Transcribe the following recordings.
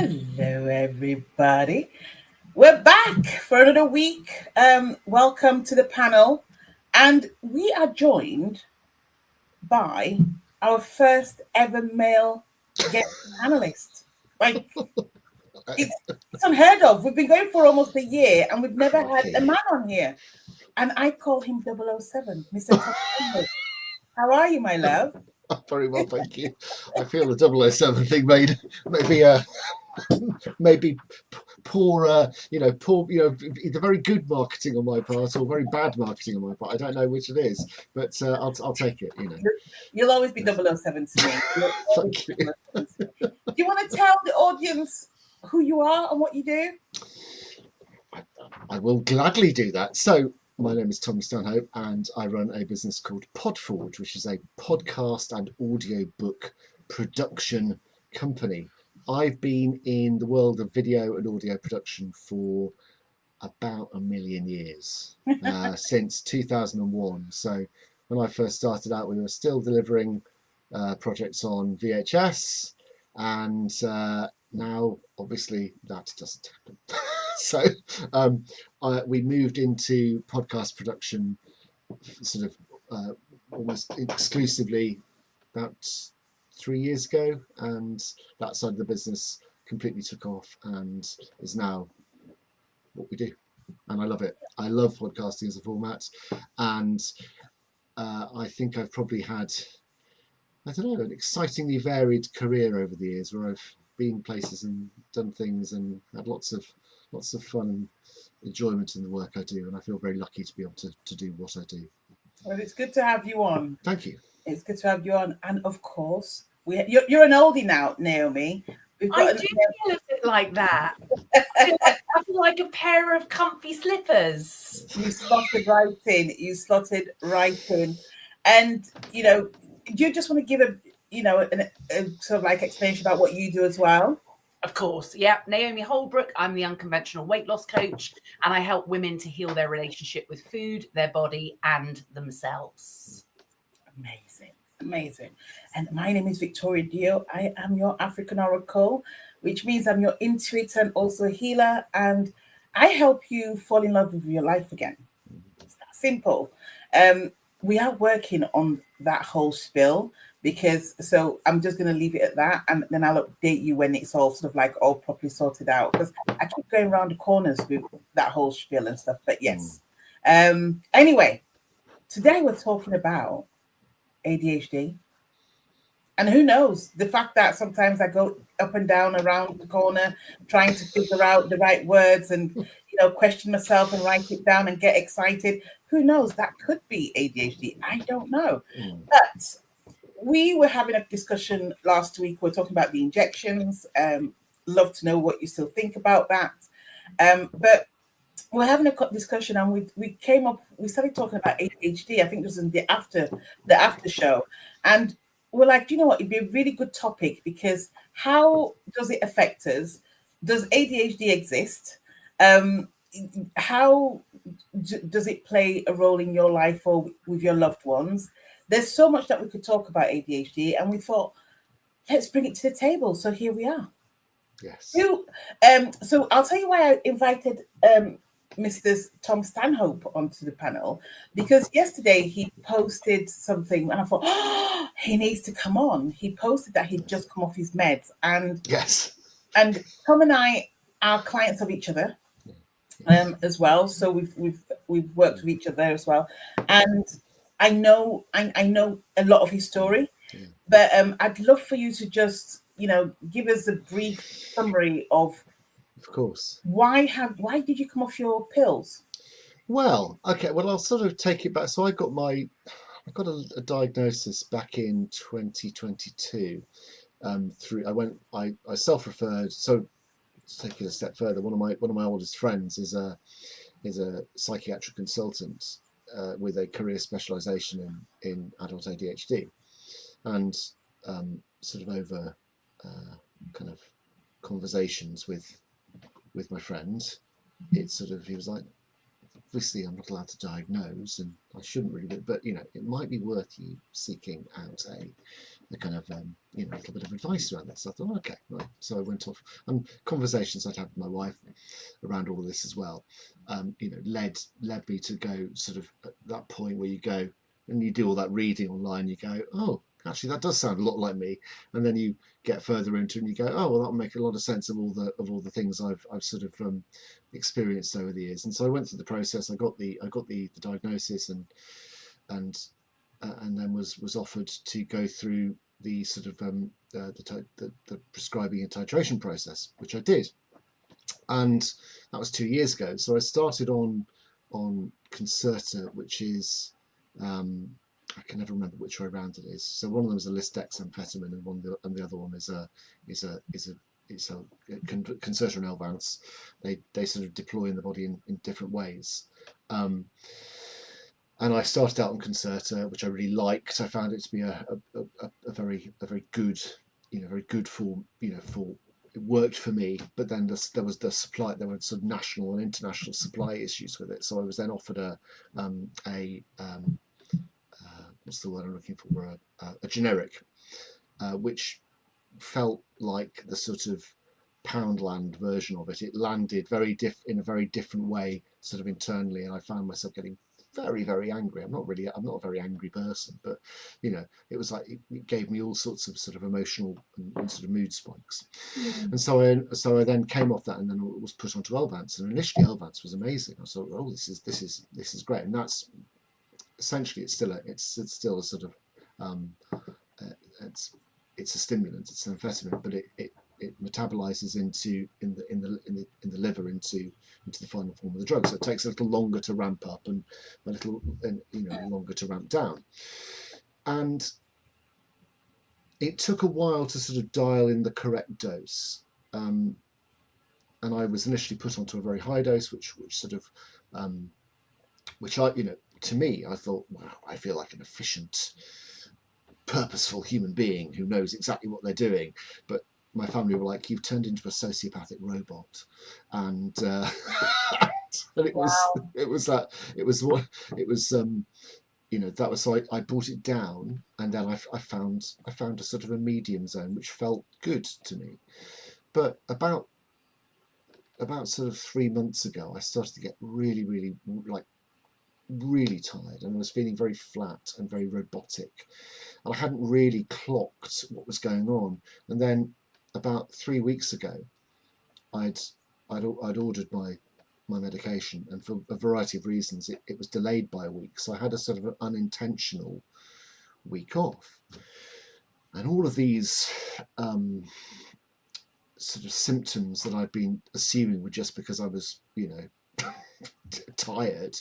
Hello, everybody. We're back for another week. Welcome to the panel. And we are joined by our first ever male guest panelist. Like, it's unheard of. We've been going for almost a year and we've never had a man on here. And I call him 007, Mr. Tom. How are you, my love? Very well, thank you. I feel the 007 thing maybe poor, either very good marketing on my part or very bad marketing on my part. I don't know which it is, but I'll take it. You'll always be 007 to me. Thank you. Do you want to tell the audience who you are and what you do? I will gladly do that. So, my name is Tommy Stanhope, and I run a business called Podforge, which is a podcast and audio book production company. I've been in the world of video and audio production for about a million years, since 2001. So when I first started out, we were still delivering projects on VHS, and now obviously that doesn't happen. So we moved into podcast production sort of almost exclusively about 3 years ago, and that side of the business completely took off and is now what we do. And I love it. I love podcasting as a format, and I think I've probably had, I don't know, an excitingly varied career over the years, where I've been places and done things and had lots of fun and enjoyment in the work I do, and I feel very lucky to be able to do what I do. Well, it's good to have you on. Thank you. It's good to have you on, and of course, you're an oldie now, Naomi. I do feel a bit like that. I feel like a pair of comfy slippers. You slotted right in. And do you just want to give a sort of like explanation about what you do as well? Of course, yeah. Naomi Holbrook. I'm the unconventional weight loss coach, and I help women to heal their relationship with food, their body, and themselves. Amazing. And my name is Victoria Dioh. I am your African Oracle, which means I'm your intuit and also healer, and I help you fall in love with your life again. It's that simple. We are working on that whole spill, so I'm just going to leave it at that, and then I'll update you when it's all sort of like all properly sorted out, because I keep going around the corners with that whole spiel and stuff. But yes. Anyway, today we're talking about ADHD. And who knows, the fact that sometimes I go up and down around the corner trying to figure out the right words and question myself and write it down and get excited. Who knows, that could be ADHD. I don't know. But we were having a discussion last week. We're talking about the injections. Love to know what you still think about that. But we're having a discussion, and we started talking about ADHD. I think this was in the after show, and we're like, you know what, it'd be a really good topic, because how does it affect us? Does ADHD exist? How does it play a role in your life or with your loved ones? There's so much that we could talk about ADHD, and we thought, let's bring it to the table. So here we are. Yes. So I'll tell you why I invited Mr. Tom Stanhope onto the panel, because yesterday he posted something and I thought, oh, he needs to come on. He posted that he'd just come off his meds, and yes, and Tom and I are clients of each other as well. So we've worked with each other as well, and I know a lot of his story, but I'd love for you to just give us a brief summary of course. Why did you come off your pills? Well, okay. Well, I'll sort of take it back. So I got a diagnosis back in 2022. I self-referred. So to take it a step further, one of my oldest friends is a psychiatric consultant with a career specialisation in adult ADHD, and sort of over kind of conversations with my friend, he was like, obviously I'm not allowed to diagnose, and I shouldn't really, but it might be worth you seeking out kind of you know, a little bit of advice around this. I thought, okay, right. So I went off, and conversations I'd had with my wife around all of this as well, you know, led me to go sort of at that point where you go and you do all that reading online. You go, oh, actually that does sound a lot like me, and then you get further into it and you go, oh well, that'll make a lot of sense of all the things I've sort of experienced over the years. And so I went through the process. I got the diagnosis, and then was offered to go through the sort of the prescribing and titration process, which I did, and that was 2 years ago. So I started on Concerta, which is I can never remember which way around it is. So one of them is a lisdexamfetamine, and the other one is a Concerta and Elvance. They sort of deploy in the body in different ways. And I started out on Concerta, which I really liked. I found it to be a very good, you know, very good for, you know, for, it worked for me. But then there was the supply. There were sort of national and international supply issues with it. So I was then offered what's the word I'm looking for? A generic, which felt like the sort of Poundland version of it. It landed in a very different way, sort of internally, and I found myself getting very, very angry. I'm not a very angry person, but you know, it was like it gave me all sorts of sort of emotional and sort of mood spikes. And so I then came off that, and then was put onto Elvance. And initially Elvance was amazing. I thought, oh, this is great. And that's essentially it's still a sort of it's a stimulant, it's an amphetamine, but it metabolizes in the liver into the final form of the drug. So it takes a little longer to ramp up and longer to ramp down. And it took a while to sort of dial in the correct dose. And I was initially put onto a very high dose, which sort of which I, you know, to me, I thought, wow, I feel like an efficient, purposeful human being who knows exactly what they're doing. But my family were like, you've turned into a sociopathic robot. And and it was you know, that was, so I brought it down, and then I found a sort of a medium zone which felt good to me. But about sort of 3 months ago, I started to get really, really really tired, and I was feeling very flat and very robotic, and I hadn't really clocked what was going on. And then about 3 weeks ago, I'd ordered my medication, and for a variety of reasons it was delayed by a week, so I had a sort of an unintentional week off. And all of these sort of symptoms that I'd been assuming were just because I was, you know, tired,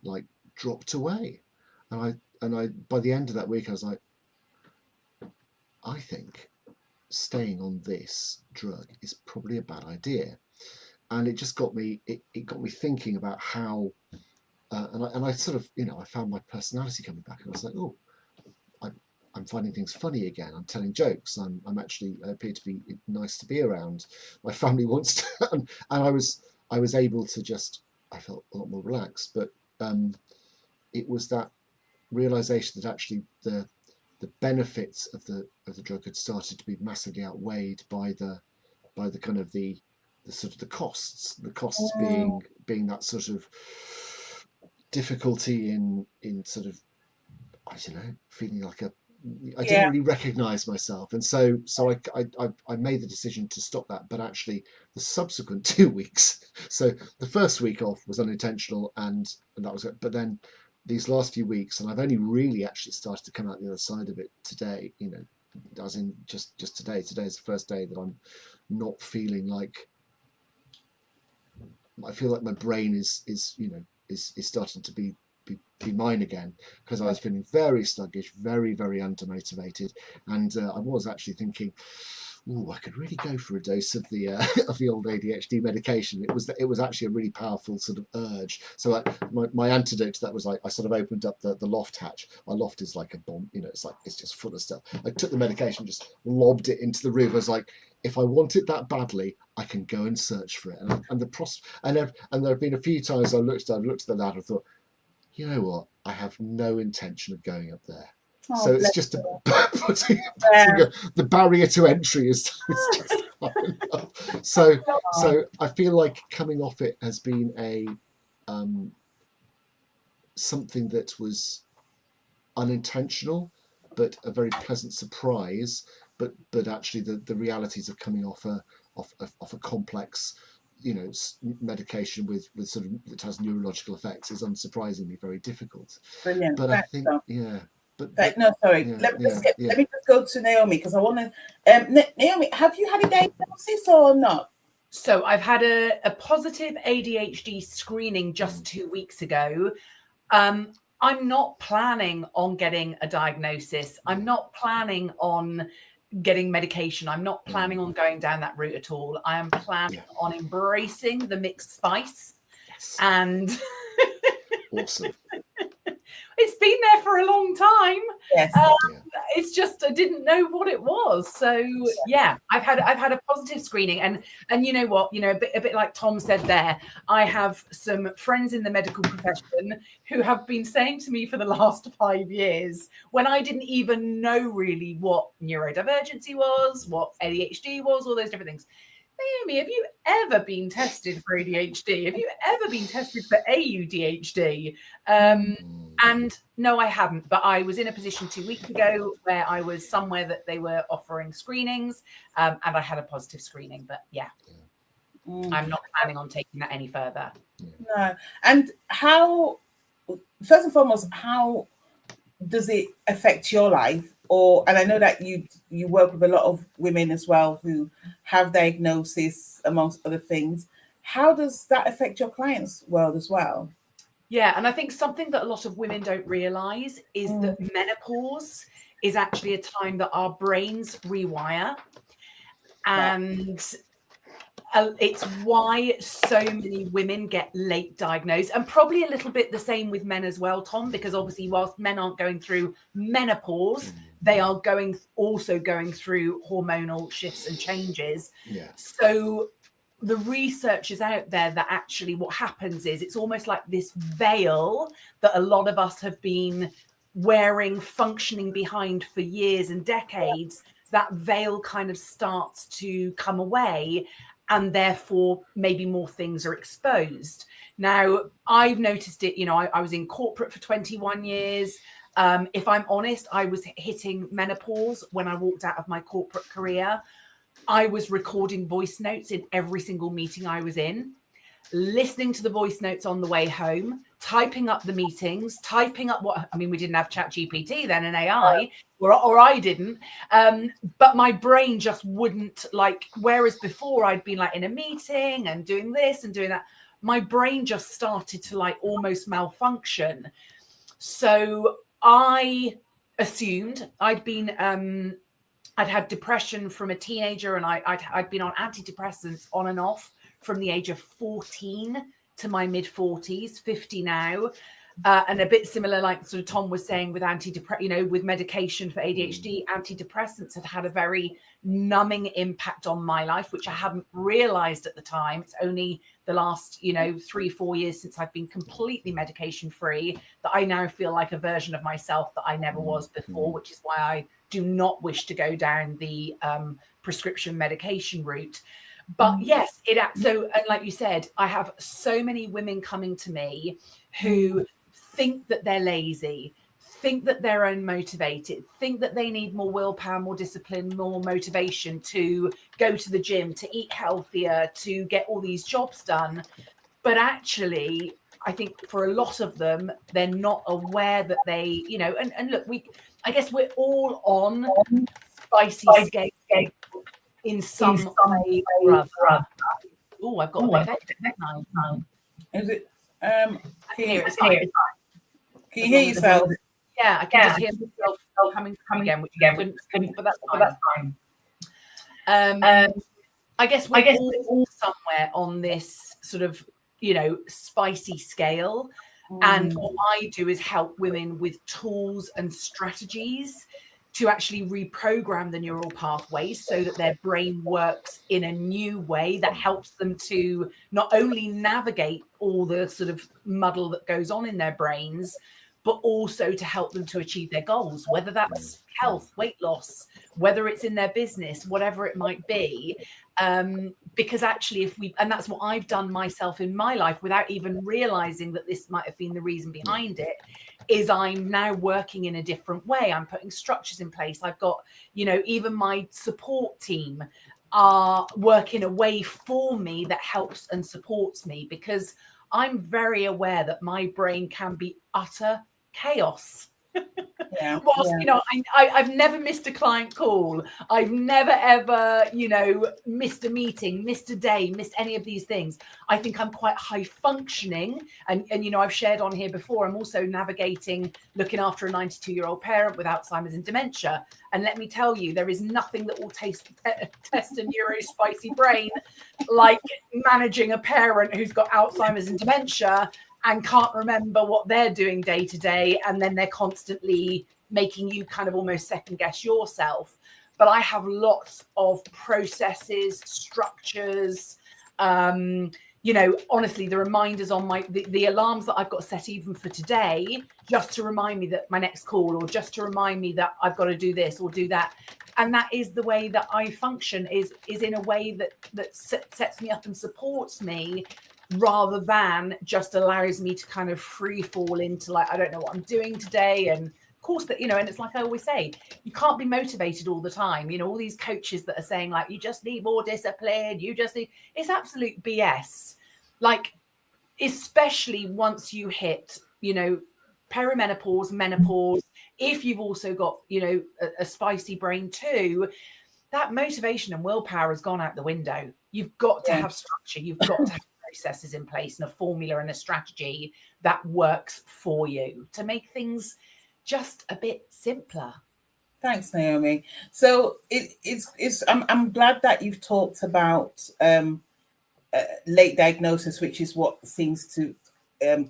like, dropped away. And I by the end of that week I was like, I think staying on this drug is probably a bad idea. And it just got me, it got me thinking about how and I sort of, you know, I found my personality coming back, and I was like, oh, I'm finding things funny again. I'm telling jokes. I'm actually, I appear to be nice to be around. My family wants to, and I was able to just, I felt a lot more relaxed. But it was that realization that actually the benefits of the drug had started to be massively outweighed by the kind of the sort of the costs being that sort of difficulty in sort of, I don't know, feeling like I didn't really recognize myself. And so I made the decision to stop that. But actually the subsequent 2 weeks, so the first week off was unintentional, and that was it. But then these last few weeks, and I've only really actually started to come out the other side of it today, you know, as in just today. Today's the first day that I'm not feeling like, I feel like my brain is you know, is starting to be mine again, because I was feeling very sluggish, very, very undermotivated, and I was actually thinking, oh, I could really go for a dose of the of the old ADHD medication. It was actually a really powerful sort of urge. So my antidote to that was, like, I sort of opened up the loft hatch. Our loft is like a bomb, you know, it's just full of stuff. I took the medication, just lobbed it into the room. I was like, if I want it that badly, I can go and search for it. And there have been a few times I've looked at the ladder and thought, you know what, I have no intention of going up there. So it's just putting the barrier to entry is just high enough. So I feel like coming off it has been a something that was unintentional, but a very pleasant surprise. But actually, the realities of coming off a complex, medication with sort of that has neurological effects is unsurprisingly very difficult. Brilliant. But I think, But no, sorry. yeah, let me just go to Naomi, because I want to. Naomi, have you had a diagnosis or not? So I've had a positive ADHD screening just 2 weeks ago. I'm not planning on getting a diagnosis. I'm not planning on getting medication. I'm not planning on going down that route at all. I am planning on embracing the mixed spice. Yes. And awesome. It's been there for a long time. Yes. It's just I didn't know what it was. So yeah, I've had a positive screening, and you know what, a bit like Tom said there, I have some friends in the medical profession who have been saying to me for the last 5 years, when I didn't even know really what neurodivergency was, what ADHD was, all those different things. Naomi, have you ever been tested for ADHD? Have you ever been tested for AUDHD? And no, I haven't. But I was in a position 2 weeks ago where I was somewhere that they were offering screenings, and I had a positive screening. But I'm not planning on taking that any further. No. And how, first and foremost, how does it affect your life? And I know that you work with a lot of women as well who have diagnosis, amongst other things. How does that affect your clients' world as well? Yeah, and I think something that a lot of women don't realize is that menopause is actually a time that our brains rewire. And it's why so many women get late diagnosed, and probably a little bit the same with men as well, Tom, because obviously whilst men aren't going through menopause, they are also going through hormonal shifts and changes. So the research is out there that actually what happens is it's almost like this veil that a lot of us have been wearing, functioning behind for years and decades. That veil kind of starts to come away, and therefore maybe more things are exposed. Now, I've noticed it, I was in corporate for 21 years. If I'm honest, I was hitting menopause when I walked out of my corporate career. I was recording voice notes in every single meeting I was in, listening to the voice notes on the way home, typing up the meetings, typing up we didn't have ChatGPT then and AI, or I didn't. But my brain just wouldn't, whereas before I'd been in a meeting and doing this and doing that, my brain just started to almost malfunction. So I assumed I'd been, I'd had depression from a teenager, and I'd been on antidepressants on and off from the age of 14 to my mid 40s, 50 now. And a bit similar, like sort of Tom was saying, with with medication for ADHD, antidepressants had a very numbing impact on my life, which I hadn't realized at the time. It's only the last, 3-4 years since I've been completely medication free that I now feel like a version of myself that I never was before, which is why I do not wish to go down the prescription medication route. But yes, and like you said, I have so many women coming to me who think that they're lazy, think that they're unmotivated, think that they need more willpower, more discipline, more motivation to go to the gym, to eat healthier, to get all these jobs done. But actually, I think for a lot of them, they're not aware that they, and look, I guess we're all on spicy scale in some way or other. Oh, I've got a bit now. Is it? I can hear it. Can you hear yourself? Yeah, I can just hear myself coming again, which couldn't, but that's fine. I guess we're all somewhere on this sort of, spicy scale. And what I do is help women with tools and strategies to actually reprogram the neural pathways so that their brain works in a new way that helps them to not only navigate all the sort of muddle that goes on in their brains, but also to help them to achieve their goals, whether that's health, weight loss, whether it's in their business, whatever it might be. Because actually, and that's what I've done myself in my life without even realizing that this might have been the reason behind it, is I'm now working in a different way. I'm putting structures in place. I've got, even my support team are working a way for me that helps and supports me, because I'm very aware that my brain can be utter chaos. Whilst, I've never missed a client call. I've never, ever, missed a meeting, missed a day, missed any of these things. I think I'm quite high functioning. And I've shared on here before, I'm also navigating, looking after a 92-year-old parent with Alzheimer's and dementia. And let me tell you, there is nothing that will test a neurospicy brain like managing a parent who's got Alzheimer's and dementia and can't remember what they're doing day to day. And then they're constantly making you kind of almost second guess yourself. But I have lots of processes, structures, honestly, the reminders on the alarms that I've got set even for today, just to remind me that my next call, or just to remind me that I've got to do this or do that. And that is the way that I function, is in a way that sets me up and supports me, rather than just allows me to kind of free fall into, like, I don't know what I'm doing today. And of course that, and it's like I always say, you can't be motivated all the time. All these coaches that are saying, like, you just need more discipline, it's absolute BS. Like, especially once you hit, perimenopause, menopause, if you've also got, a spicy brain too, that motivation and willpower has gone out the window. You've got to have structure. You've got to have processes in place and a formula and a strategy that works for you to make things just a bit simpler. Thanks, Naomi. So I'm glad that you've talked about late diagnosis, which is what seems to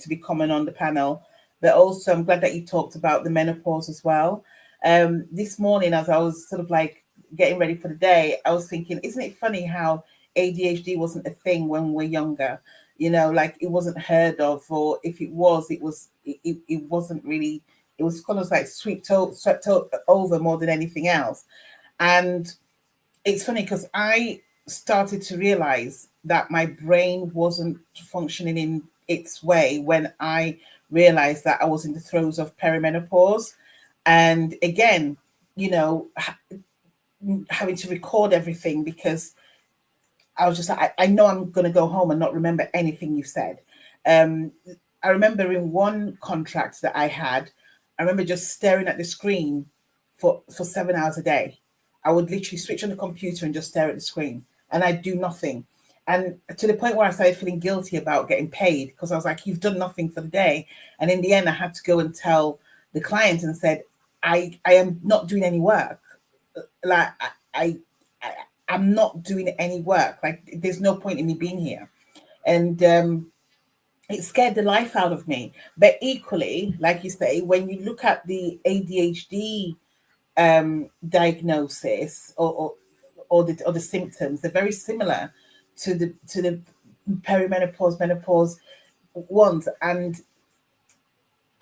be common on the panel. But also, I'm glad that you talked about the menopause as well. This morning, as I was sort of like getting ready for the day, I was thinking, isn't it funny how ADHD wasn't a thing when we were younger? Like, it wasn't heard of, or if it was, it wasn't really. It was kind of like swept over more than anything else. And it's funny because I started to realize that my brain wasn't functioning in its way when I realized that I was in the throes of perimenopause. And again, having to record everything, because I was just like, I know I'm going to go home and not remember anything you said. I remember in one contract that I had, I remember just staring at the screen for 7 hours a day. I would literally switch on the computer and just stare at the screen, and I'd do nothing. And to the point where I started feeling guilty about getting paid, because I was like, you've done nothing for the day. And in the end, I had to go and tell the client and said, I am not doing any work. Like, I'm not doing any work. Like, there's no point in me being here. And it scared the life out of me. But equally, like you say, when you look at the ADHD diagnosis or the symptoms, they're very similar to the perimenopause, menopause ones. And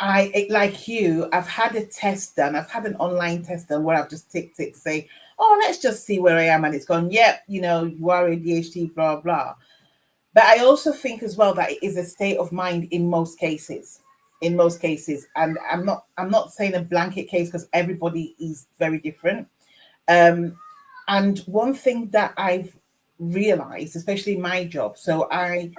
like you, I've had a test done. I've had an online test done where I've just ticked it, say, oh, let's just see where I am. And it's gone, yep, you are ADHD, blah, blah. But I also think as well that it is a state of mind in most cases. And I'm not saying a blanket case, because everybody is very different. And one thing that I've realized, especially in my job, so I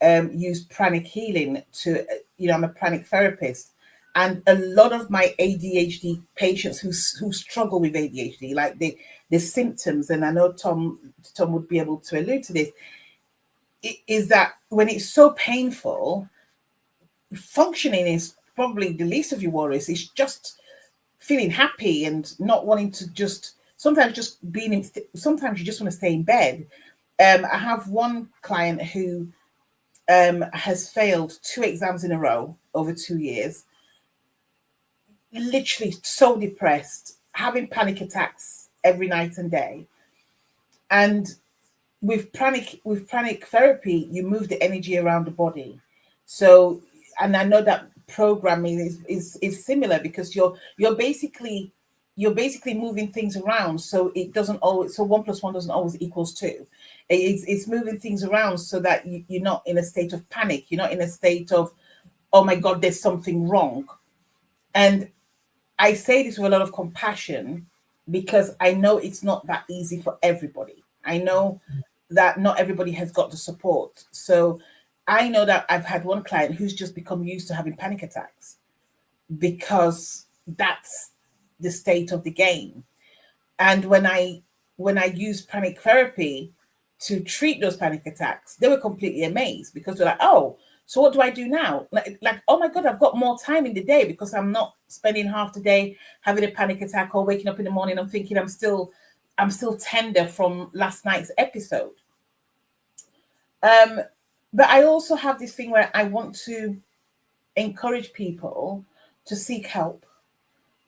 use pranic healing to, I'm a pranic therapist. And a lot of my ADHD patients who struggle with ADHD, like the symptoms, and I know Tom would be able to allude to this, is that when it's so painful, functioning is probably the least of your worries. It's just feeling happy and not wanting to sometimes you just want to stay in bed. I have one client who has failed 2 exams in a row over 2 years, literally so depressed, having panic attacks every night and day. And with pranic therapy, you move the energy around the body. So, and I know that programming is similar, because you're basically moving things around, so it doesn't always, so 1 + 1 doesn't always equals 2. It's moving things around so that you're not in a state of panic, you're not in a state of, oh my god, there's something wrong. And I say this with a lot of compassion, because I know it's not that easy for everybody. I know that not everybody has got the support. So I know that I've had one client who's just become used to having panic attacks, because that's the state of the game. And when I used panic therapy to treat those panic attacks, they were completely amazed, because they're like, oh, so what do I do now? Like, oh my God, I've got more time in the day, because I'm not spending half the day having a panic attack, or waking up in the morning and thinking I'm still tender from last night's episode. But I also have this thing where I want to encourage people to seek help,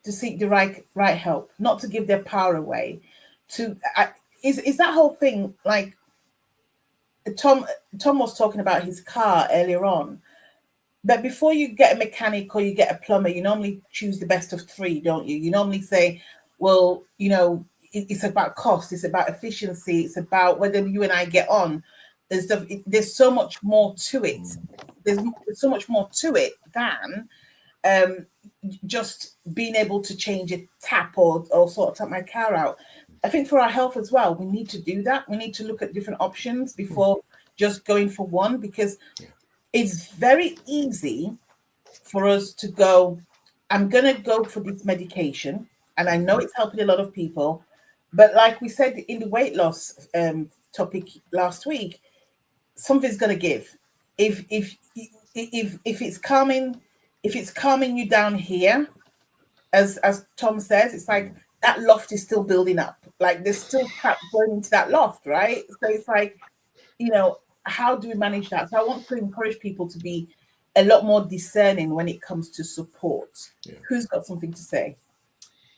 to seek the right help, not to give their power away. Is that whole thing, like Tom was talking about his car earlier on. But before you get a mechanic or you get a plumber, you normally choose the best of three, don't you? You normally say, well, it's about cost, it's about efficiency, it's about whether you and I get on. There's so much more to it. There's so much more to it than just being able to change a tap or sort of my car out. I think for our health as well, we need to do that. We need to look at different options before just going for one, because it's very easy for us to go, I'm going to go for this medication, and I know it's helping a lot of people. But like we said in the weight loss topic last week, something's going to give. If it's calming you down here, as Tom says, it's like that loft is still building up. Like there's still crap going into that loft, right? So it's like, how do we manage that? So I want to encourage people to be a lot more discerning when it comes to support. Yeah. Who's got something to say?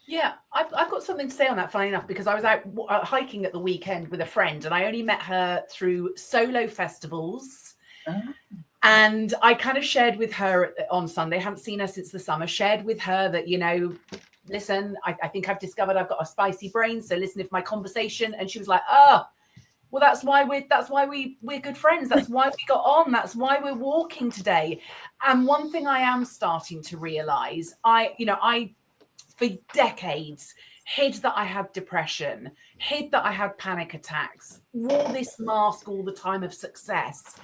Yeah, I've got something to say on that, funny enough, because I was out hiking at the weekend with a friend, and I only met her through solo festivals. And I kind of shared with her on Sunday, haven't seen her since the summer, shared with her that, listen, I think I've discovered I've got a spicy brain. So listen, if my conversation, and she was like, oh, well, that's why we're good friends. That's why we got on. That's why we're walking today. And one thing I am starting to realize, I for decades hid that I had depression, hid that I had panic attacks, wore this mask all the time of success.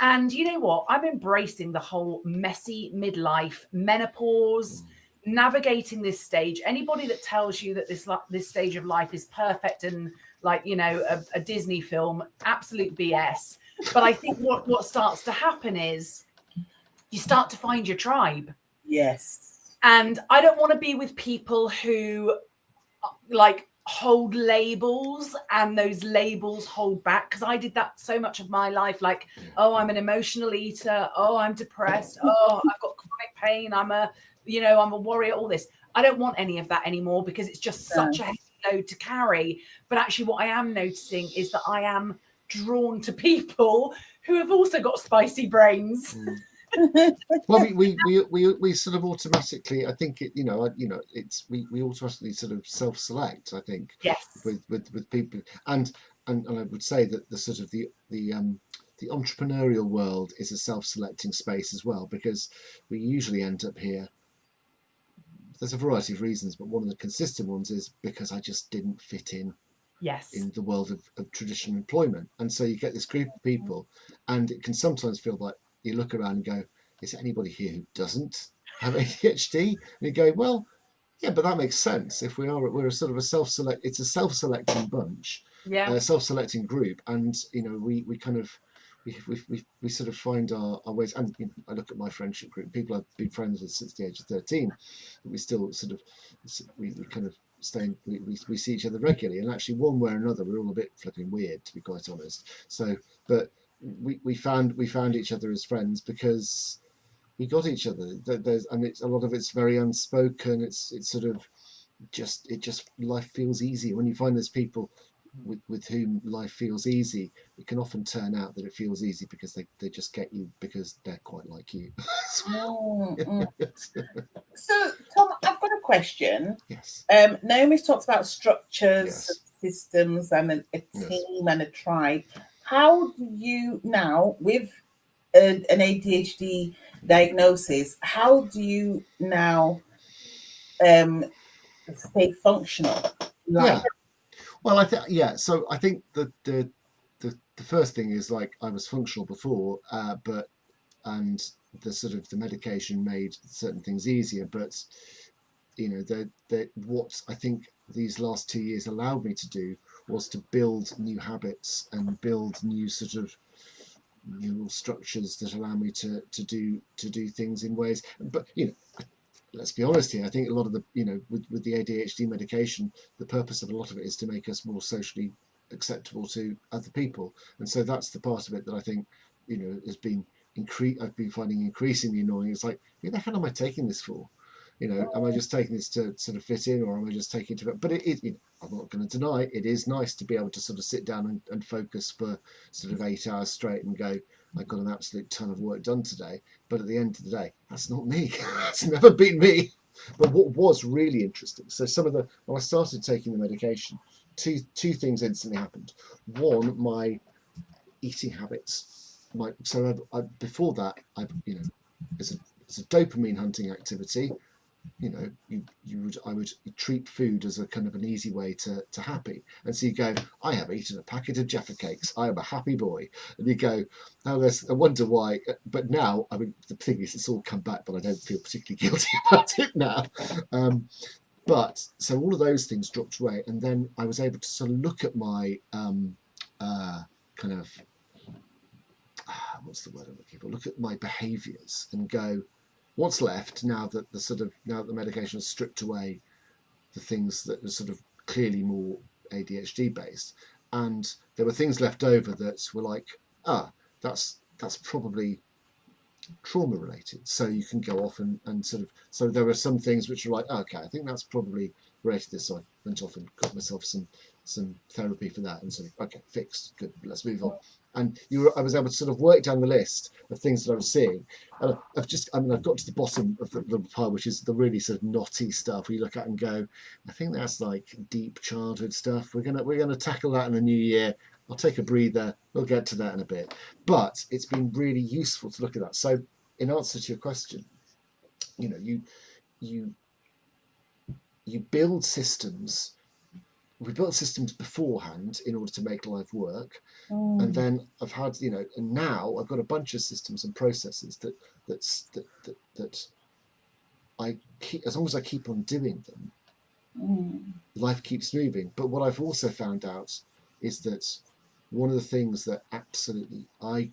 And you know what? I'm embracing the whole messy midlife, menopause, navigating this stage. Anybody that tells you that this stage of life is perfect and like, a Disney film, absolute BS. But I think what starts to happen is you start to find your tribe. Yes. And I don't want to be with people who like hold labels, and those labels hold back, because I did that so much of my life. Like, oh, I'm an emotional eater. Oh, I'm depressed. Oh, I've got chronic pain. I'm a warrior, all this. I don't want any of that anymore, because it's just such a heavy load to carry. But actually what I am noticing is that I am drawn to people who have also got spicy brains. Well, we sort of automatically, I think it's we automatically sort of self-select, I think. Yes. With people, and I would say that the sort of the entrepreneurial world is a self-selecting space as well, because we usually end up here. There's a variety of reasons, but one of the consistent ones is because I just didn't fit in. Yes. In the world of traditional employment, and so you get this group of people, and it can sometimes feel like you look around and go, is there anybody here who doesn't have ADHD? And you go, well, yeah, but that makes sense. If we're a sort of it's a self-selecting bunch, a self-selecting group, and we kind of we sort of find our ways. And I look at my friendship group, people I've been friends with since the age of 13, but we still sort of we kind of we see each other regularly, and actually one way or another we're all a bit flipping weird, to be quite honest. So, but we found each other as friends because we got each other. And it's a lot of it's very unspoken. It's sort of just life feels easier when you find there's people with whom life feels easy, it can often turn out that it feels easy because they just get you because they're quite like you. So, Tom, I've got a question. Yes. Naomi's talked about structures, Yes. systems, and a Yes. team and a tribe. How do you now, with an ADHD diagnosis, how do you now stay functional? Yeah. Well, so I think the first thing is, like, I was functional before, but and the sort of the medication made certain things easier, but what I think these last 2 years allowed me to do was to build new habits and build new sort of neural structures that allow me to do things in ways. But let's be honest here. I think a lot of the with the ADHD medication, the purpose of a lot of it is to make us more socially acceptable to other people, and so that's the part of it that I think has been I've been finding increasingly annoying. It's like, who the hell am I taking this for? Am I just taking this to sort of fit in, or am I just taking it to? But I'm not going to deny it is nice to be able to sort of sit down and focus for sort of 8 hours straight and go, I've got an absolute ton of work done today. But at the end of the day, that's not me. That's never been me. But what was really interesting, so when I started taking the medication, two things instantly happened. One, my eating habits. Before that, it's a dopamine hunting activity. I would treat food as a kind of an easy way to happy, and so you go, I have eaten a packet of Jaffa cakes, I am a happy boy, and you go, oh, I wonder why. But now, I mean, the thing is, it's all come back, but I don't feel particularly guilty about it now. But so all of those things dropped away, and then I was able to sort of look at my kind of what's the word I'm looking for? Look at my behaviours and go, what's left now that the medication has stripped away the things that are sort of clearly more ADHD based, and there were things left over that were like, that's probably trauma related. So you can go off and sort of, so there were some things which are like, okay, I think that's probably related to this. So I went off and got myself some therapy for that, and sort of, okay, fixed, good, let's move on. And I was able to sort of work down the list of things that I was seeing, and I've got to the bottom of the pile, which is the really sort of knotty stuff where you look at and go, I think that's like deep childhood stuff. We're gonna tackle that in the new year. I'll take a breather. We'll get to that in a bit. But it's been really useful to look at that. So, in answer to your question, you build systems. We built systems beforehand in order to make life work, and then I've had and now I've got a bunch of systems and processes that I keep, as long as I keep on doing them, life keeps moving. But what I've also found out is that one of the things that absolutely I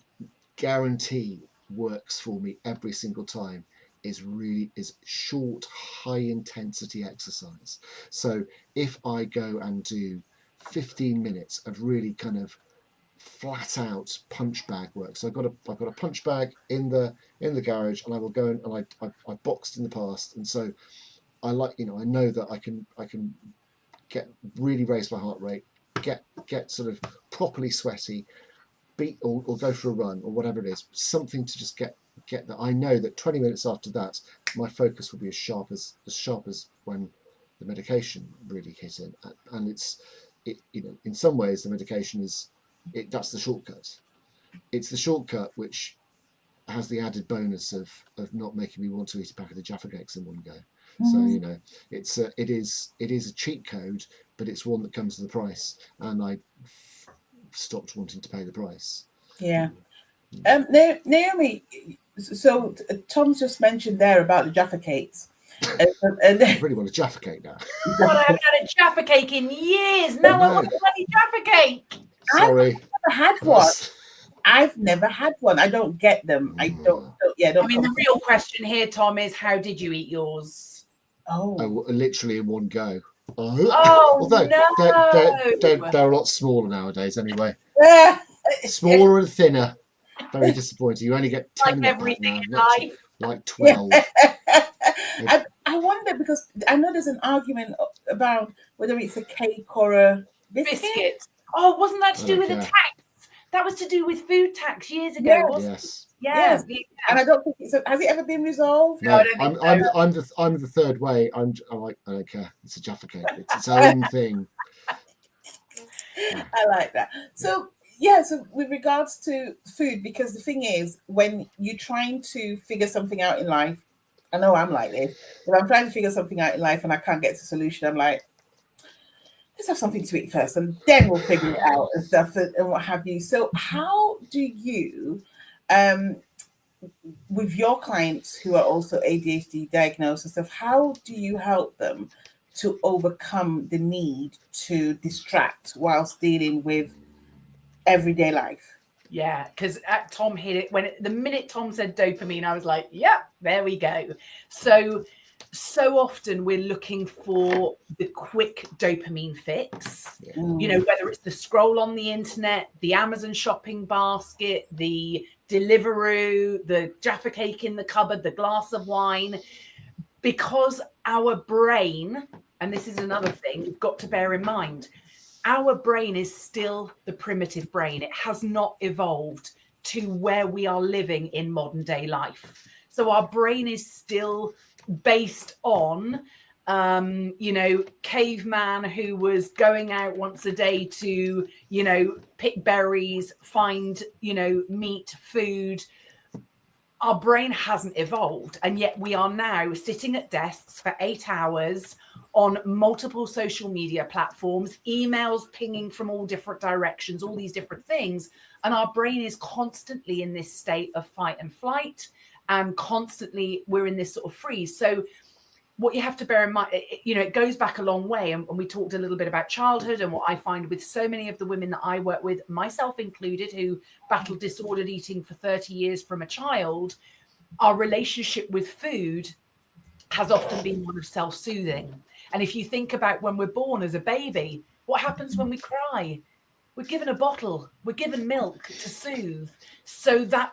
guarantee works for me every single time is short, high intensity exercise. So if I go and do 15 minutes of really kind of flat out punch bag work. So I've got a punch bag in the garage, and I will go in, and I boxed in the past, and so I know that I can get really raise my heart rate, get sort of properly sweaty, beat or go for a run or whatever it is, something to just get that. I know that 20 minutes after that, my focus will be as sharp as when the medication really hit in. And in some ways the medication that's the shortcut. It's the shortcut which has the added bonus of not making me want to eat a packet of Jaffa cakes in one go. So it is a cheat code, but it's one that comes with a price, and I stopped wanting to pay the price. Yeah. Naomi, so Tom's just mentioned there about the Jaffa cakes. And I really want a Jaffa cake now. God, I haven't had a Jaffa cake in years. Now I want a bloody Jaffa cake. Sorry. I've never had one. I've never had one. I don't get them. I don't. I mean, the real question here, Tom, is how did you eat yours? Literally in one go. Although no, they're a lot smaller nowadays anyway. Smaller and thinner. Very disappointing. You only get 10 like everything now, in life. Like 12. I wonder, because I know there's an argument about whether it's a cake or Biscuits. Oh, wasn't that to do with the tax? That was to do with food tax years ago, wasn't it? Yes. And I don't think so. Has it ever been resolved? No, I'm the third way. I don't care. It's a Jaffa cake. It's its own thing. I like that. So so with regards to food, because the thing is, when you're trying to figure something out in life, I know I'm like this, but I'm trying to figure something out in life and I can't get to a solution. I'm like, let's have something to eat first and then we'll figure it out and stuff and what have you. So how do you, with your clients who are also ADHD diagnosed and stuff, how do you help them to overcome the need to distract whilst dealing with everyday life? Yeah, because Tom hit it the minute Tom said dopamine, I was like, yeah, there we go. So often we're looking for the quick dopamine fix, whether it's the scroll on the internet, the Amazon shopping basket, the Deliveroo, the Jaffa cake in the cupboard, the glass of wine, because our brain, and this is another thing you've got to bear in mind, our brain is still the primitive brain. It has not evolved to where we are living in modern day life. So our brain is still based on, caveman who was going out once a day to, pick berries, find, meat, food. Our brain hasn't evolved. And yet we are now sitting at desks for 8 hours on multiple social media platforms, emails pinging from all different directions, all these different things. And our brain is constantly in this state of fight and flight, and constantly we're in this sort of freeze. So what you have to bear in mind, it goes back a long way. And we talked a little bit about childhood, and what I find with so many of the women that I work with, myself included, who battled disordered eating for 30 years from a child, our relationship with food has often been one of self-soothing. And if you think about when we're born as a baby, what happens when we cry? We're given a bottle, we're given milk to soothe. So that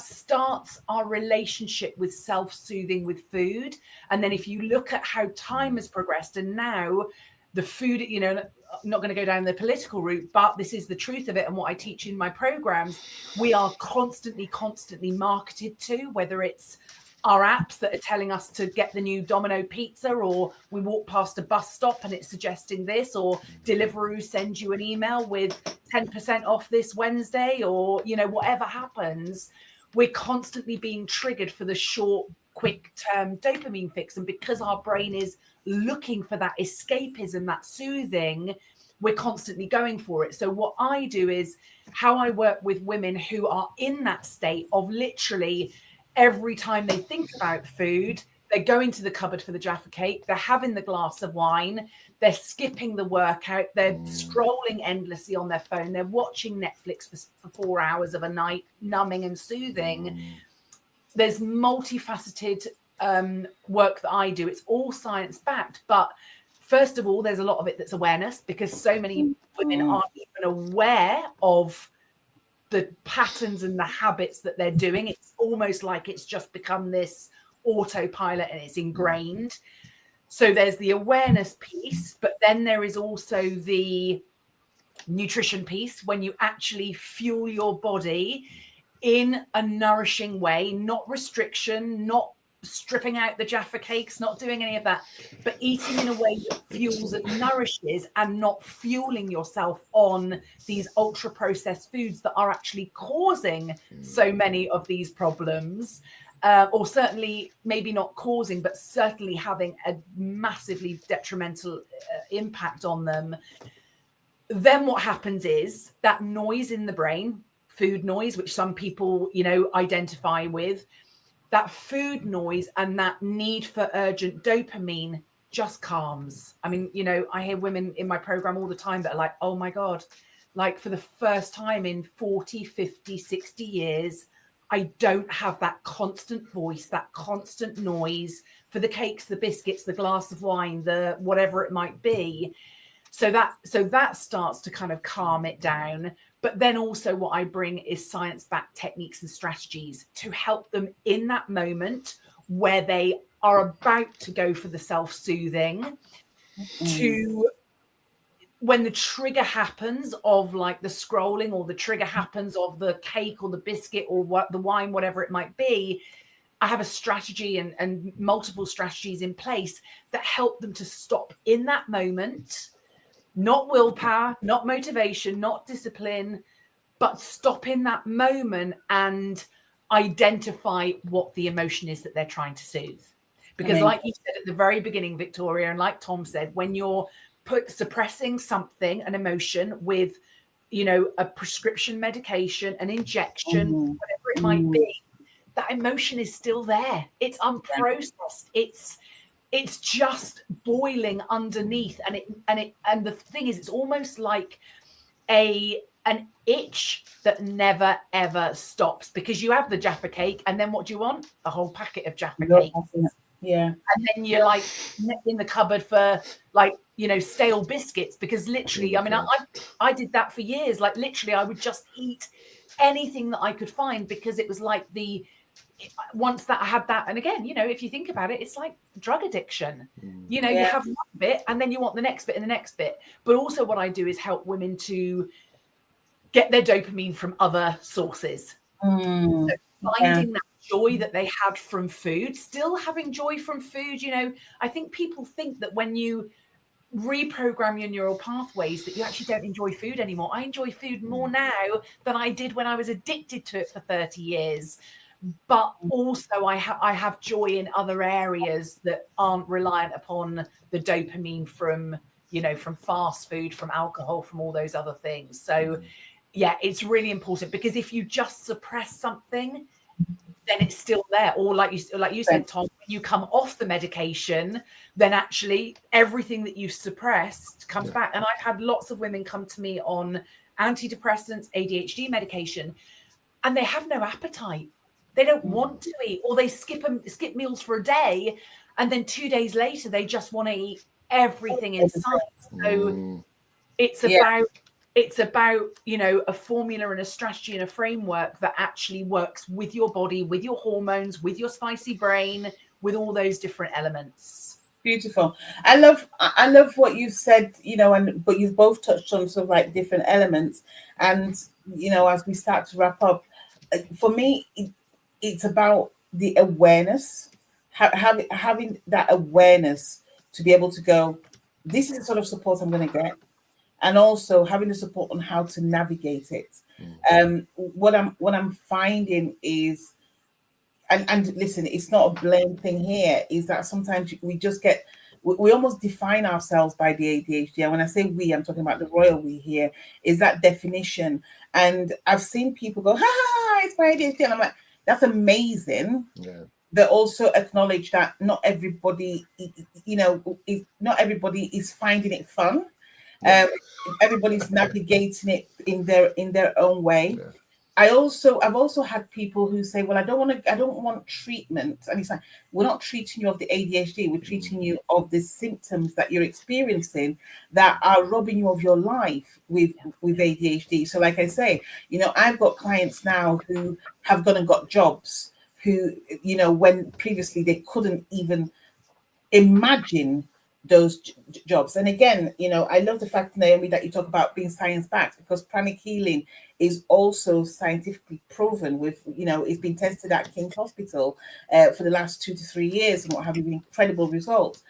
starts our relationship with self-soothing with food. And then if you look at how time has progressed, and now the food, I'm not going to go down the political route, but this is the truth of it. And what I teach in my programs, we are constantly marketed to, whether it's our apps that are telling us to get the new Domino pizza, or we walk past a bus stop and it's suggesting this, or Deliveroo sends you an email with 10% off this Wednesday, or, whatever happens, we're constantly being triggered for the short, quick term dopamine fix. And because our brain is looking for that escapism, that soothing, we're constantly going for it. So what I do is how I work with women who are in that state of literally every time they think about food, they're going to the cupboard for the Jaffa cake, they're having the glass of wine, they're skipping the workout, they're scrolling endlessly on their phone, they're watching Netflix for 4 hours of a night, numbing and soothing. There's multifaceted work that I do. It's all science-backed. But first of all, there's a lot of it that's awareness, because so many women aren't even aware of the patterns and the habits that they're doing. It's almost like it's just become this autopilot and it's ingrained. So there's the awareness piece, but then there is also the nutrition piece, when you actually fuel your body in a nourishing way, not restriction, not stripping out the Jaffa cakes, not doing any of that, but eating in a way that fuels and nourishes, and not fueling yourself on these ultra processed foods that are actually causing so many of these problems, or certainly maybe not causing, but certainly having a massively detrimental impact on them. Then what happens is that noise in the brain, food noise, which some people, identify with, that food noise and that need for urgent dopamine just calms. I mean, I hear women in my program all the time that are like, oh my God, like for the first time in 40, 50, 60 years, I don't have that constant voice, that constant noise for the cakes, the biscuits, the glass of wine, the whatever it might be. So that starts to kind of calm it down. But then also what I bring is science-backed techniques and strategies to help them in that moment where they are about to go for the self-soothing, to when the trigger happens of like the scrolling, or the trigger happens of the cake or the biscuit or what the wine, whatever it might be, I have a strategy and multiple strategies in place that help them to stop in that moment. Not willpower, not motivation, not discipline, but stop in that moment and identify what the emotion is that they're trying to soothe. Because like you said at the very beginning, Victoria, and like Tom said, when you're suppressing something, an emotion with, you know, a prescription medication, an injection, whatever it might be, that emotion is still there. It's unprocessed. It's just boiling underneath, and the thing is, it's almost like an itch that never ever stops, because you have the Jaffa cake, and then what do you want? A whole packet of Jaffa cake. Yeah. And then you're like in the cupboard for, like, you know, stale biscuits, because literally, I mean, I did that for years. Like literally, I would just eat anything that I could find, because it was like once that I had that, and again, you know, if you think about it, it's like drug addiction. You know, you have one bit and then you want the next bit and the next bit. But also what I do is help women to get their dopamine from other sources. So finding that joy that they had from food, still having joy from food. You know, I think people think that when you reprogram your neural pathways that you actually don't enjoy food anymore. I enjoy food more now than I did when I was addicted to it for 30 years. But also I have joy in other areas that aren't reliant upon the dopamine from, you know, from fast food, from alcohol, from all those other things. So yeah, it's really important, because if you just suppress something, then it's still there. Or like you said, Tom, when you come off the medication, then actually everything that you've suppressed comes back. And I've had lots of women come to me on antidepressants, ADHD medication, and they have no appetite. They don't want to eat, or they skip meals for a day, and then 2 days later they just want to eat everything in sight. So it's about, you know, a formula and a strategy and a framework that actually works with your body, with your hormones, with your spicy brain, with all those different elements. Beautiful. I love what you said, you know, but you've both touched on sort of like different elements. And, you know, as we start to wrap up, for me, it's about the awareness, having that awareness to be able to go, this is the sort of support I'm going to get, and also having the support on how to navigate it. What I'm finding is, and listen, it's not a blame thing here, is that sometimes we almost define ourselves by the ADHD. And when I say we, I'm talking about the royal we here, is that definition. And I've seen people go, ha, it's my ADHD. And I'm like, that's amazing. Yeah. But also acknowledge that not everybody, you know, not everybody is finding it fun. Yeah. Everybody's navigating it in their own way. Yeah. I've also had people who say, well, I don't want treatment. And it's like, we're not treating you of the ADHD, we're treating you of the symptoms that you're experiencing that are robbing you of your life with ADHD. So like I say, you know, I've got clients now who have gone and got jobs who, you know, when previously they couldn't even imagine those jobs. And again, you know, I love the fact, Naomi, that you talk about being science-backed, because pranic healing is also scientifically proven with, you know, it's been tested at King's Hospital for the last 2 to 3 years and what have you, incredible results.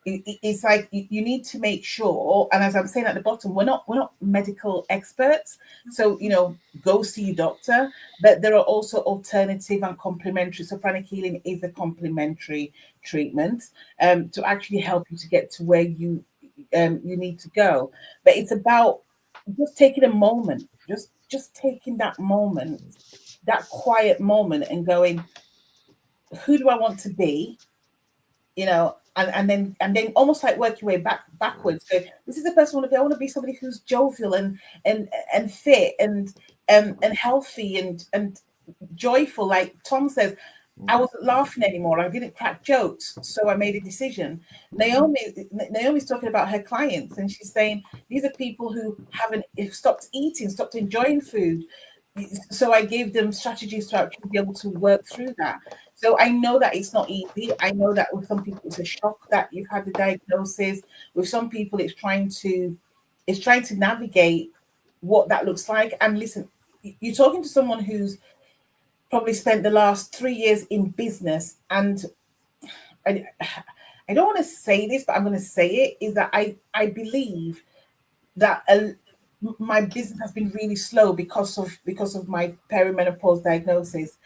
It's like you need to make sure, and as I'm saying at the bottom, we're not medical experts, so you know, go see your doctor, but there are also alternative and complementary. So pranic healing is a complementary treatment to actually help you to get to where you need to go. But it's about just taking a moment, just taking that moment, that quiet moment, and going, who do I want to be? You know, and then almost like work your way backwards. So this is the person I want to be. I want to be somebody who's jovial and fit and healthy and joyful. Like Tom says, I wasn't laughing anymore. I didn't crack jokes, so I made a decision. Naomi's talking about her clients, and she's saying these are people who haven't stopped eating, stopped enjoying food. So I gave them strategies to actually be able to work through that. So I know that it's not easy. I know that with some people it's a shock that you've had the diagnosis. With some people it's trying to It's trying to navigate what that looks like. And listen, you're talking to someone who's probably spent the last 3 years in business, and I, I don't want to say this, but I'm going to say it, is that I believe that my business has been really slow because of my perimenopause diagnosis,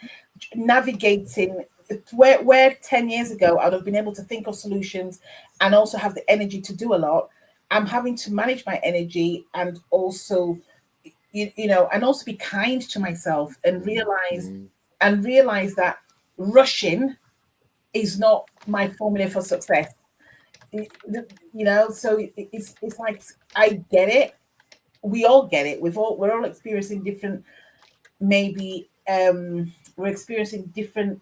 navigating where 10 years ago I'd have been able to think of solutions and also have the energy to do a lot. I'm having to manage my energy and also and also be kind to myself and realize that rushing is not my formula for success. So it's like, I get it. We all get it. We're all experiencing different, maybe we're experiencing different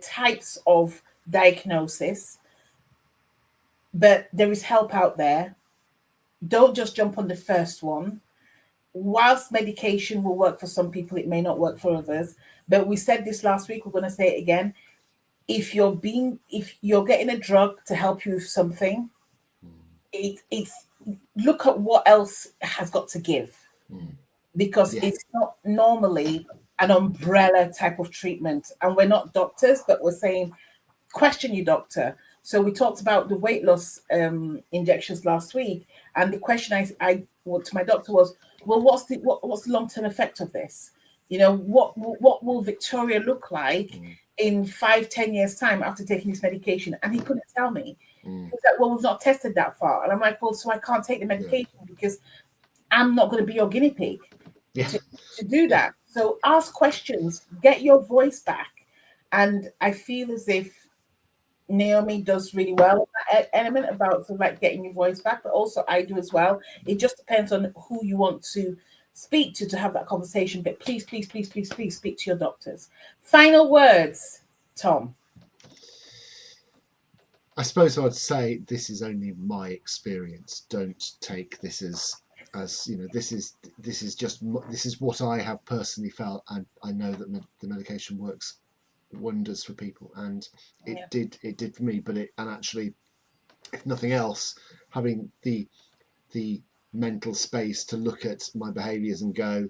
types of diagnosis, but there is help out there. Don't just jump on the first one. Whilst medication will work for some people, it may not work for others. But we said this last week, we're going to say it again. If you're getting a drug to help you with something, it's look at what else has got to give, because it's not normally an umbrella type of treatment. And we're not doctors, but we're saying, question your doctor. So we talked about the weight loss injections last week, and the question I to my doctor was, well, what's the long-term effect of this? What will Victoria look like in 5-10 years time after taking this medication? And he couldn't tell me. He was like, well, we've not tested that far. And I'm like, well, so I can't take the medication because I'm not going to be your guinea pig to do that. So ask questions, get your voice back. And I feel as if Naomi does really well in that element about sort of like getting your voice back, but also I do as well. It just depends on who you want to speak to have that conversation. But please, please, please, please, please speak to your doctors. Final words, Tom. I suppose I'd say this is only my experience. Don't take this as this is what I have personally felt, and I know that the medication works wonders for people, and it did for me. But actually, if nothing else, having the mental space to look at my behaviours and go,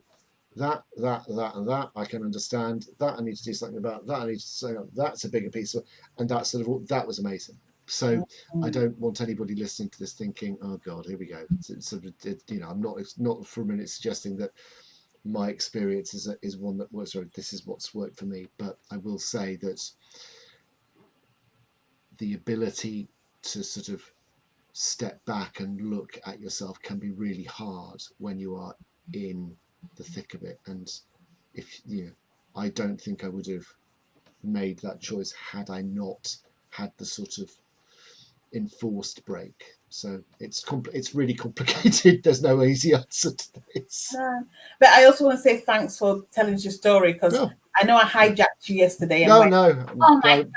that and that I can understand, that I need to do something about, that I need to say that's a bigger piece of, and that sort of, that was amazing. So I don't want anybody listening to this thinking, oh God, here we go. I'm not for a minute suggesting that my experience is one that works, or this is what's worked for me. But I will say that the ability to sort of step back and look at yourself can be really hard when you are in the thick of it. And if I don't think I would have made that choice had I not had the sort of enforced break. So it's really complicated. There's no easy answer to this. No. But I also want to say thanks for telling us your story, because I know I hijacked you yesterday. And oh my God,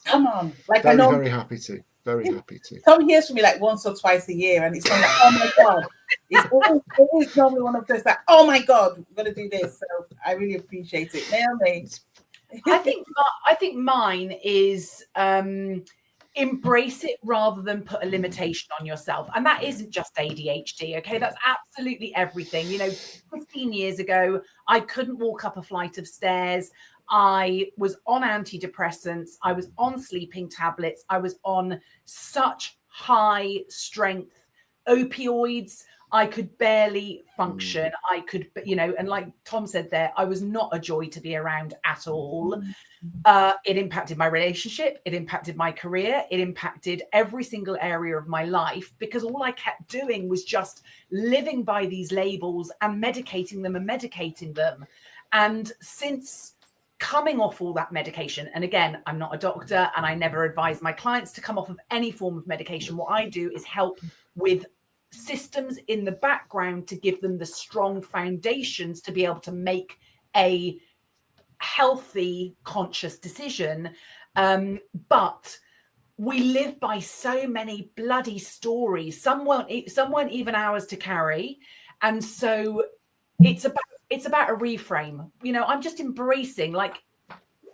come on! Like, I know, very happy to. Very happy to. Tom hears from me like once or twice a year, and it's not like, oh my God. It's always normally one of those like, oh my God, we're going to do this. So I really appreciate it. Naomi. I think mine is embrace it rather than put a limitation on yourself. And that isn't just ADHD, okay? That's absolutely everything. 15 years ago, I couldn't walk up a flight of stairs. I was on antidepressants. I was on sleeping tablets. I was on such high strength opioids. I could barely function. I could, and like Tom said there, I was not a joy to be around at all. It impacted my relationship. It impacted my career. It impacted every single area of my life, because all I kept doing was just living by these labels and medicating them. And since coming off all that medication, and again, I'm not a doctor and I never advise my clients to come off of any form of medication. What I do is help with systems in the background to give them the strong foundations to be able to make a healthy, conscious decision. But we live by so many bloody stories. Some weren't even ours to carry. And so it's about a reframe. I'm just embracing, like,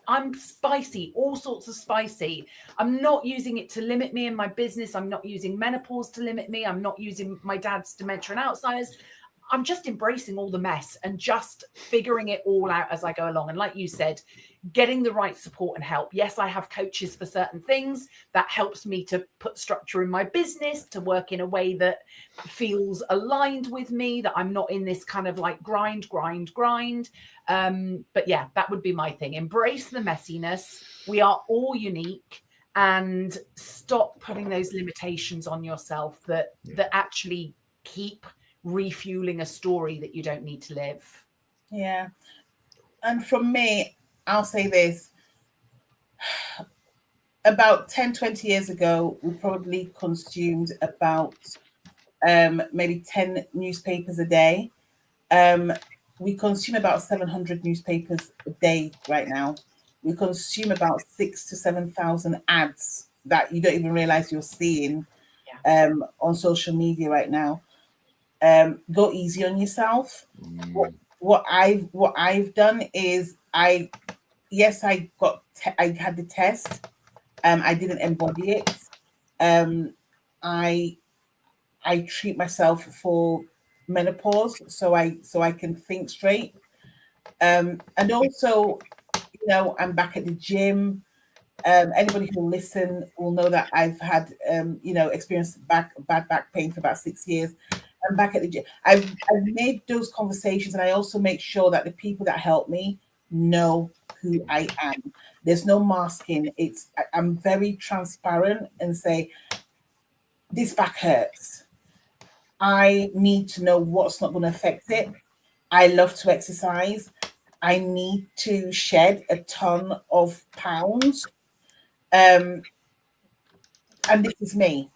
I'm spicy, all sorts of spicy. I'm not using it to limit me in my business. I'm not using menopause to limit me. I'm not using my dad's dementia and Alzheimer's. I'm just embracing all the mess and just figuring it all out as I go along. And like you said, getting the right support and help. Yes, I have coaches for certain things. That helps me to put structure in my business, to work in a way that feels aligned with me, that I'm not in this kind of like grind. But yeah, that would be my thing. Embrace the messiness. We are all unique, and stop putting those limitations on yourself that actually keep refueling a story that you don't need to live. Yeah. And from me, I'll say this. About 10, 20 years ago, we probably consumed about maybe 10 newspapers a day. We consume about 700 newspapers a day right now. We consume about 6,000 to 7,000 ads that you don't even realize you're seeing on social media right now. Go easy on yourself. What I've done is I had the test. I didn't embody it. I treat myself for menopause so I can think straight. And also, I'm back at the gym. Anybody who will listen will know that I've had experienced bad back pain for about 6 years. I'm back at the gym. I've made those conversations, and I also make sure that the people that help me know who I am. There's no masking. I'm very transparent and say, this back hurts. I need to know what's not going to affect it. I love to exercise. I need to shed a ton of pounds. And this is me.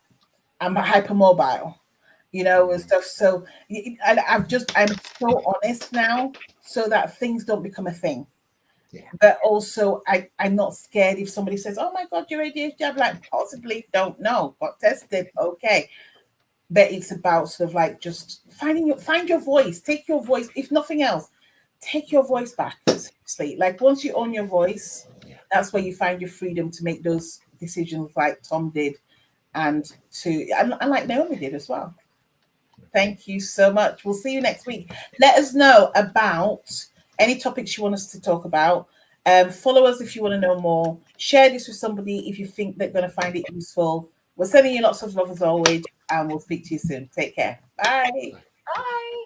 I'm hypermobile, and stuff. So I'm so honest now so that things don't become a thing. Yeah. But also, I'm not scared if somebody says, "Oh my God, you're ADHD." I'm like, possibly, don't know, got tested, okay. But it's about sort of like just find your voice, take your voice. If nothing else, take your voice back. Seriously, like once you own your voice, that's where you find your freedom to make those decisions, like Tom did, and like Naomi did as well. Thank you so much. We'll see you next week. Let us know about any topics you want us to talk about. Follow us if you want to know more. Share this with somebody if you think they're going to find it useful. We're sending you lots of love as always, and we'll speak to you soon. Take care. Bye. Bye.